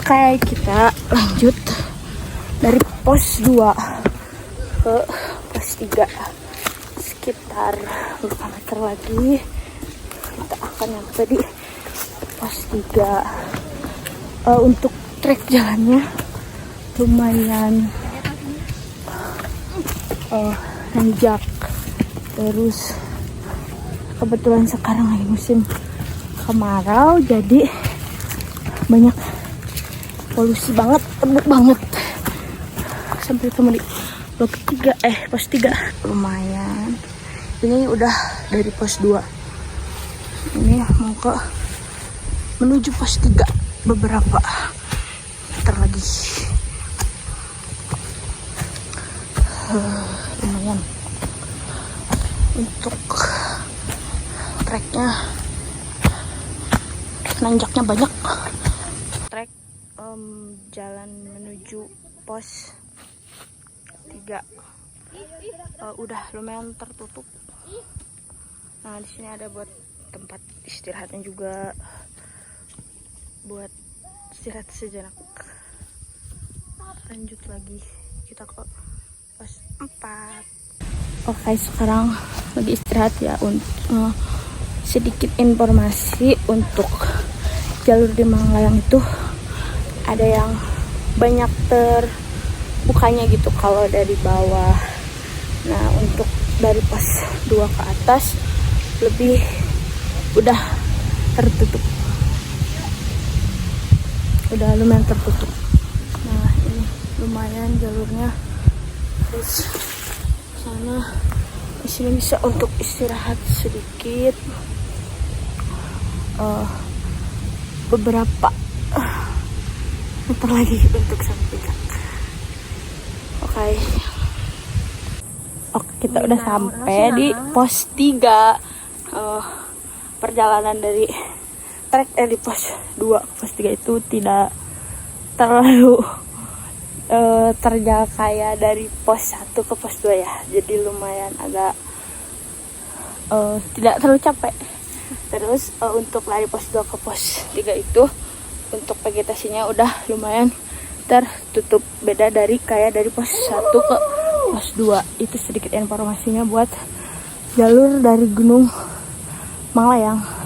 Oke, kita lanjut dari pos 2 ke pos 3, sekitar beberapa meter lagi kita akan nyampe di pos 3. Untuk trek jalannya lumayan nanjak, terus kebetulan sekarang lagi musim kemarau, jadi banyak polusi banget, tebuk banget. Sampai ketemu di blok 3, pos 3. Lumayan. Ini udah dari pos 2. Ini mau menuju pos 3, beberapa meter lagi. Lumayan. Untuk treknya, nanjaknya banyak. Trek jalan menuju pos 3 udah lumayan tertutup. Nah, di sini ada buat tempat istirahatnya juga, buat istirahat sejenak. Lanjut lagi kita ke pos 4. Oke, sekarang lagi istirahat ya. Untuk sedikit informasi untuk jalur di Manglayang itu ada yang banyak terbukanya gitu kalau dari bawah. Nah, untuk dari pos 2 ke atas lebih udah tertutup, udah lumayan tertutup. Nah, ini lumayan jalurnya. Terus sana di sini bisa untuk istirahat sedikit. Beberapa meter lagi untuk sampai puncak. Oke, kita udah sampai di pos 3. Perjalanan dari trek di pos 2 ke pos 3 itu tidak terlalu terjal kayak dari pos 1 ke pos 2 ya. Jadi lumayan agak tidak terlalu capek. Terus untuk lari pos 2 ke pos 3 itu untuk vegetasinya udah lumayan tertutup, beda dari kayak dari pos 1 ke pos 2. Itu sedikit informasinya buat jalur dari Gunung Manglayang.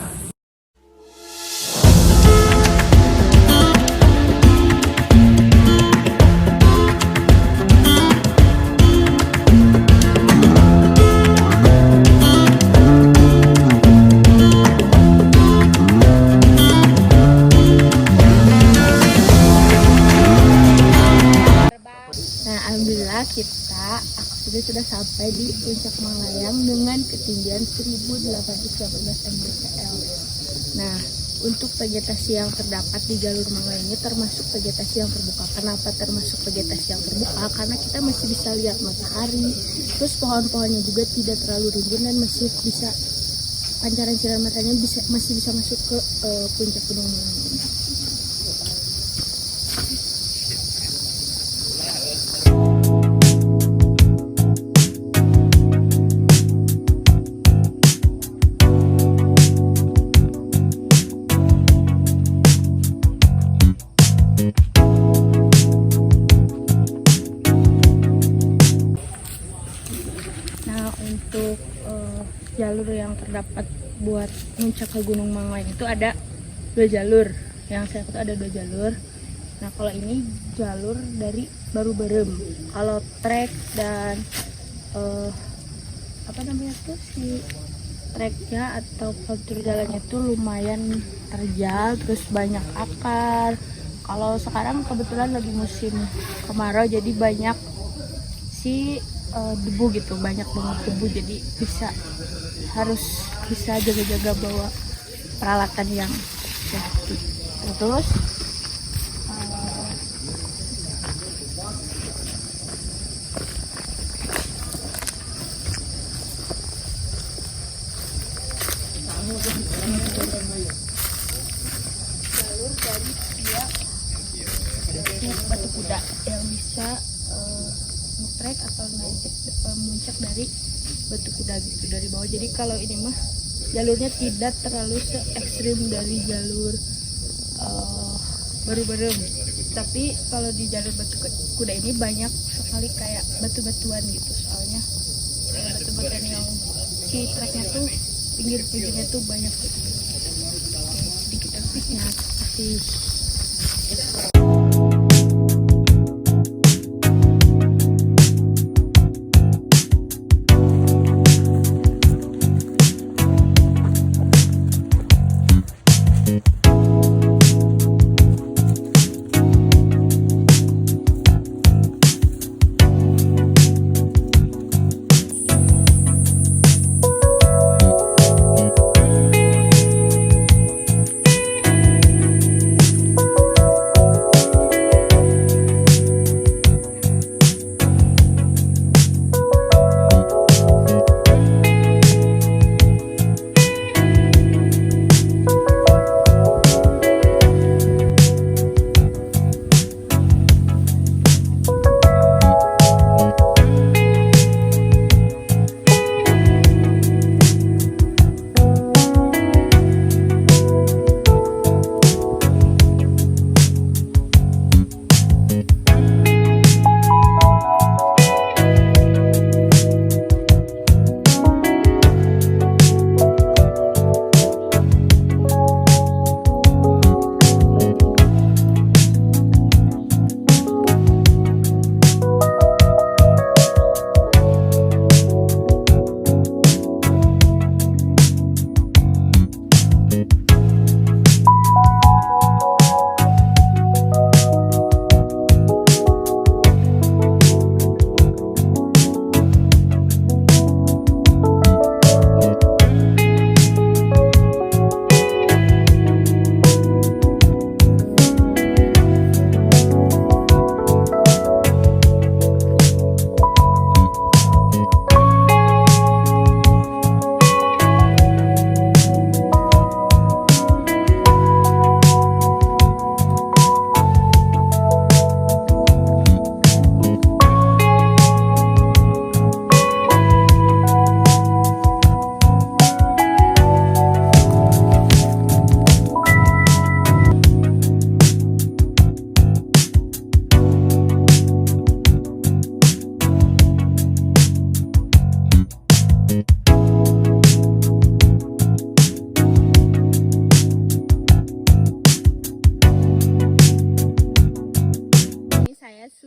Kita sudah sampai di puncak Manglayang dengan ketinggian 1818 mdpl. Nah, untuk vegetasi yang terdapat di jalur Manglayang ini termasuk vegetasi yang terbuka. Kenapa termasuk vegetasi yang terbuka? Karena kita masih bisa lihat matahari, terus pohon-pohonnya juga tidak terlalu rimbun dan masih bisa pancaran sinar matanya masih bisa masuk ke puncak Gunung Manglayang. Untuk jalur yang terdapat buat puncak ke Gunung Manglayang itu ada 2 jalur. Yang saya ketahui ada 2 jalur. Nah, kalau ini jalur dari Baru Berem. Kalau trek dan si treknya atau kontur jalannya itu lumayan terjal, terus banyak akar. Kalau sekarang kebetulan lagi musim kemarau, jadi banyak debu gitu, banyak banget debu, jadi harus bisa jaga-jaga bawa peralatan yang safety. Terus jalur dari via Batu Kuda yang bisa trek atau naik muncak dari Batu Kuda gitu dari bawah. Jadi kalau ini mah jalurnya tidak terlalu se ekstrim dari jalur Baru Berem. Tapi kalau di jalur batu kuda ini banyak sekali kayak batu-batuan gitu, soalnya batu-batuan yang si treknya tuh pinggir-pinggirnya tuh banyak gitu. Sedikit efeknya seperti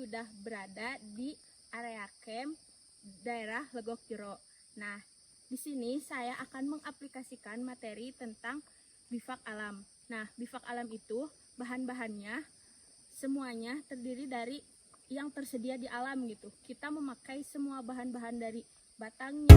sudah berada di area camp daerah Legok Jero. Nah, di sini saya akan mengaplikasikan materi tentang bivak alam. Nah, bivak alam itu bahan-bahannya semuanya terdiri dari yang tersedia di alam gitu. Kita memakai semua bahan-bahan dari batangnya,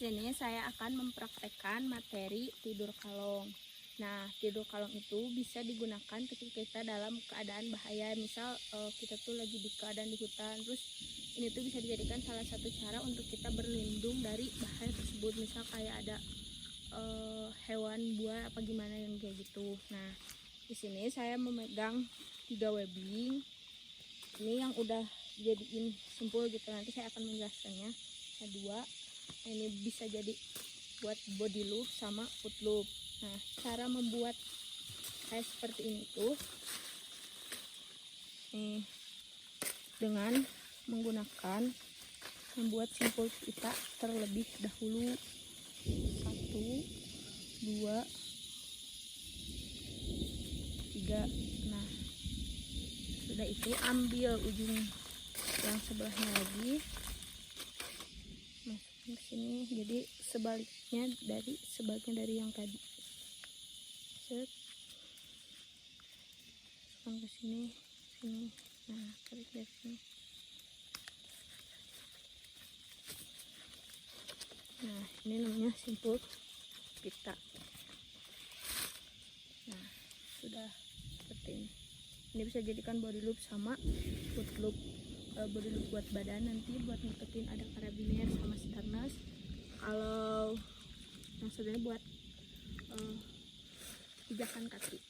sini saya akan mempraktekkan materi tidur kalong. Nah, tidur kalong itu bisa digunakan ketika kita dalam keadaan bahaya. Misal kita tuh lagi di keadaan di hutan, terus ini tuh bisa dijadikan salah satu cara untuk kita berlindung dari bahaya tersebut. Misal kayak ada hewan buah apa gimana yang kayak gitu. Nah, di sini saya memegang 3 webbing. Ini yang udah jadiin sempul gitu. Nanti saya akan menjelaskannya. Kedua, ini bisa jadi buat body loop sama foot loop. Nah, cara membuat kayak seperti ini tuh dengan menggunakan membuat simpul kita terlebih dahulu. 1, 2, 3. Nah, sudah itu ambil ujung yang sebelahnya lagi, masukin ke sini, jadi sebaliknya dari yang tadi. Set, masukkan ke sini. Nah, tarik dari sini. Nah, ini namanya simpul pita. Nah, sudah seperti ini. Ini bisa jadikan body loop sama foot loop. Body loop buat badan, nanti buat ngiketin ada karabiner sama starnas. Kalau yang sebenarnya buat pijakan kaki.